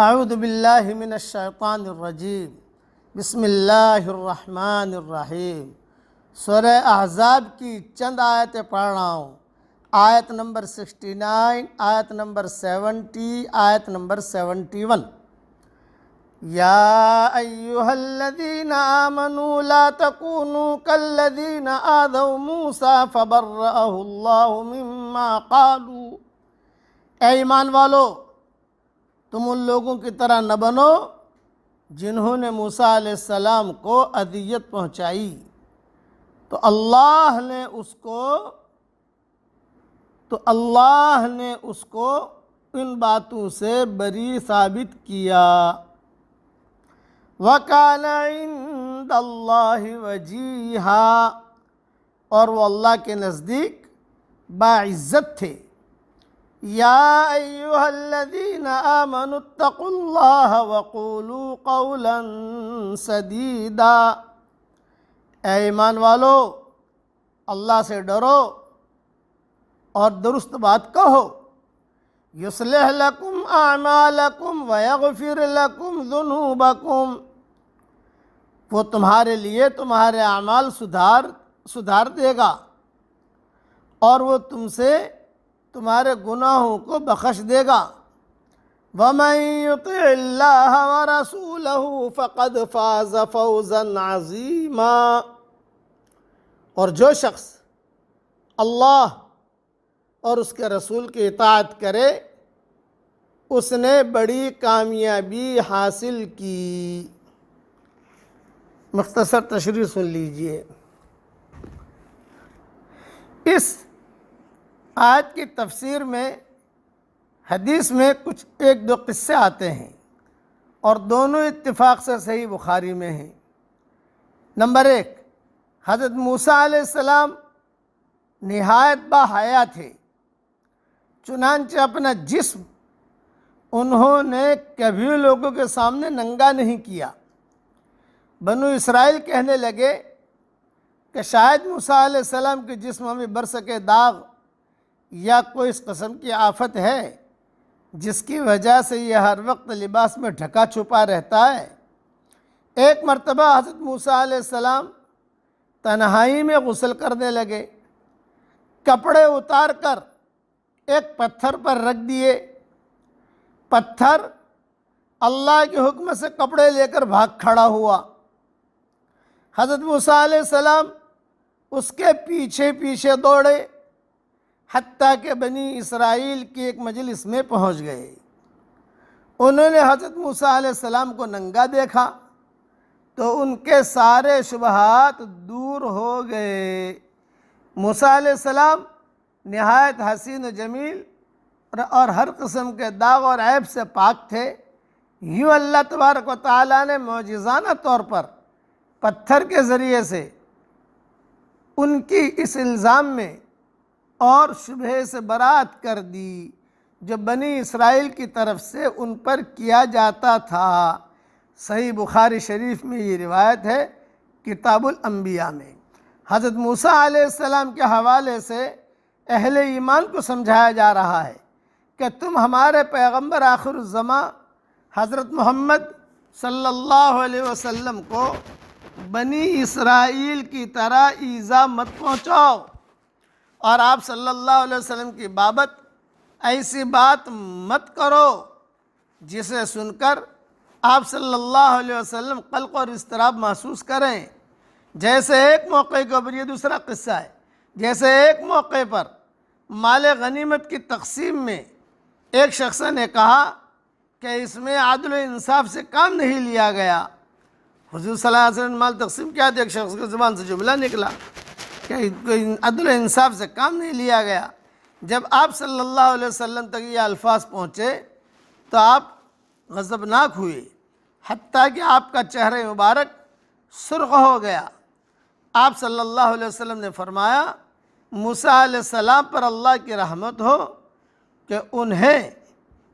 اعوذ باللہ من الشیطان الرجیم بسم اللہ الرحمن الرحیم۔ سورہ احزاب کی چند آیتیں پڑھ رہا ہوں۔ آیت نمبر 69، آیت نمبر 70، آیت نمبر 71۔ یا ایہا الذین آمنوا لا تکونوا کالذین آذوا موسیٰ فبرأہ اللہ مما قالوا۔ اے ایمان والو، تم ان لوگوں کی طرح نہ بنو جنہوں نے موسیٰ علیہ السلام کو اذیت پہنچائی، تو اللہ نے اس کو ان باتوں سے بری ثابت کیا۔ وَكَانَ عِندَ اللَّهِ وَجِيهًا، اور وہ اللہ کے نزدیک باعزت تھے۔ یا ایہا الذین آمنوا اتقوا اللہ وقولوا قولا سدیدا۔ اے ایمان والو، اللہ سے ڈرو اور درست بات کہو۔ یصلح لکم اعمالکم ویغفر لکم ذنوبکم، وہ تمہارے لیے تمہارے اعمال سدھار دے گا اور وہ تم سے تمہارے گناہوں کو بخش دے گا۔ وَمَن يُطِعِ اللَّهَ وَرَسُولَهُ فَقَدْ فَازَ فَوْزًا عَظِيمًا، اور جو شخص اللہ اور اس کے رسول کی اطاعت کرے اس نے بڑی کامیابی حاصل کی۔ مختصر تشریح سن لیجئے۔ اس آیت کی تفسیر میں حدیث میں کچھ ایک دو قصے آتے ہیں اور دونوں اتفاق سے صحیح بخاری میں ہیں۔ نمبر 1، حضرت موسیٰ علیہ السلام نہایت باحیا تھے، چنانچہ اپنا جسم انہوں نے کبھی لوگوں کے سامنے ننگا نہیں کیا۔ بنو اسرائیل کہنے لگے کہ شاید موسیٰ علیہ السلام کے جسم میں برسکے داغ یا کوئی اس قسم کی آفت ہے جس کی وجہ سے یہ ہر وقت لباس میں ڈھکا چھپا رہتا ہے۔ ایک مرتبہ حضرت موسیٰ علیہ السلام تنہائی میں غسل کرنے لگے، کپڑے اتار کر ایک پتھر پر رکھ دیے۔ پتھر اللہ کے حکم سے کپڑے لے کر بھاگ کھڑا ہوا۔ حضرت موسیٰ علیہ السلام اس کے پیچھے پیچھے دوڑے حتیٰ کہ بنی اسرائیل کی ایک مجلس میں پہنچ گئے۔ انہوں نے حضرت موسیٰ علیہ السلام کو ننگا دیکھا تو ان کے سارے شبہات دور ہو گئے۔ موسیٰ علیہ السلام نہایت حسین و جمیل اور ہر قسم کے داغ اور عیب سے پاک تھے۔ یوں اللہ تبارک و تعالیٰ نے معجزانہ طور پر پتھر کے ذریعے سے ان کی اس الزام میں اور شبہ سے برات کر دی جو بنی اسرائیل کی طرف سے ان پر کیا جاتا تھا۔ صحیح بخاری شریف میں یہ روایت ہے، کتاب الانبیاء میں۔ حضرت موسیٰ علیہ السلام کے حوالے سے اہل ایمان کو سمجھایا جا رہا ہے کہ تم ہمارے پیغمبر آخر الزماں حضرت محمد صلی اللہ علیہ وسلم کو بنی اسرائیل کی طرح ایذا مت پہنچاؤ، اور آپ صلی اللہ علیہ وسلم کی بابت ایسی بات مت کرو جسے سن کر آپ صلی اللہ علیہ وسلم قلق اور اضطراب محسوس کریں۔ جیسے ایک موقع کے اوپر، یہ دوسرا قصہ ہے، جیسے ایک موقع پر مال غنیمت کی تقسیم میں ایک شخص نے کہا کہ اس میں عدل و انصاف سے کام نہیں لیا گیا۔ حضور صلی اللہ علیہ وسلم مال تقسیم کیا تو ایک شخص کی زبان سے جملہ نکلا کہ عدل و انصاف سے کام نہیں لیا گیا۔ جب آپ صلی اللہ علیہ وسلم تک یہ الفاظ پہنچے تو آپ غضبناک ہوئے، حتیٰ کہ آپ کا چہرہ مبارک سرخ ہو گیا۔ آپ صلی اللہ علیہ وسلم نے فرمایا، موسیٰ علیہ السلام پر اللہ کی رحمت ہو کہ انہیں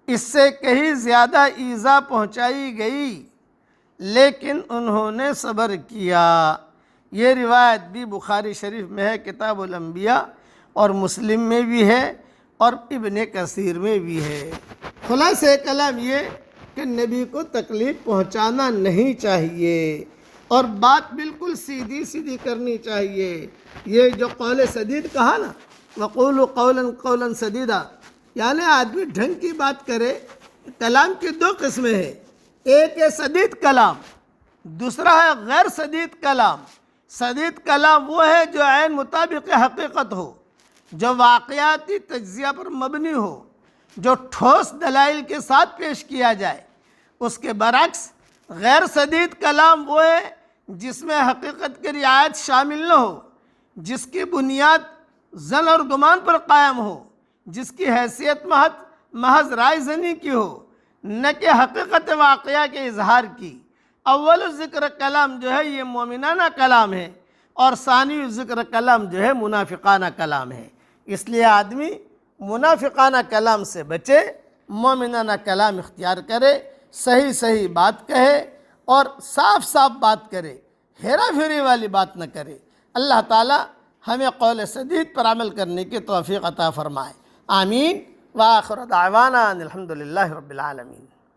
اس سے کہیں زیادہ ایذا پہنچائی گئی لیکن انہوں نے صبر کیا۔ یہ روایت بھی بخاری شریف میں ہے، کتاب الانبیاء، اور مسلم میں بھی ہے اور ابن کثیر میں بھی ہے۔ خلاصہ کلام یہ کہ نبی کو تکلیف پہنچانا نہیں چاہیے اور بات بالکل سیدھی سیدھی کرنی چاہیے۔ یہ جو قول سدید کہا نا، وقولوا قولا قولا سدیدا، یعنی آدمی ڈھنگ کی بات کرے۔ کلام کی دو قسمیں ہیں، ایک ہے سدید کلام، دوسرا ہے غیر سدید کلام۔ سدید کلام وہ ہے جو عین مطابق حقیقت ہو، جو واقعاتی تجزیہ پر مبنی ہو، جو ٹھوس دلائل کے ساتھ پیش کیا جائے۔ اس کے برعکس غیر سدید کلام وہ ہے جس میں حقیقت کی رعایت شامل نہ ہو، جس کی بنیاد ظن اور گمان پر قائم ہو، جس کی حیثیت محض رائے زنی کی ہو، نہ کہ حقیقت واقعہ کے اظہار کی۔ اول ذکر کلام جو ہے یہ مومنانہ کلام ہے، اور ثانی ذکر کلام جو ہے منافقانہ کلام ہے۔ اس لیے آدمی منافقانہ کلام سے بچے، مومنانہ کلام اختیار کرے، صحیح صحیح بات کہے اور صاف صاف بات کرے، ہیرا پھیری والی بات نہ کرے۔ اللہ تعالی ہمیں قول سدید پر عمل کرنے کی توفیق عطا فرمائے۔ آمین۔ وآخر دعوانا ان الحمد للہ رب العالمین۔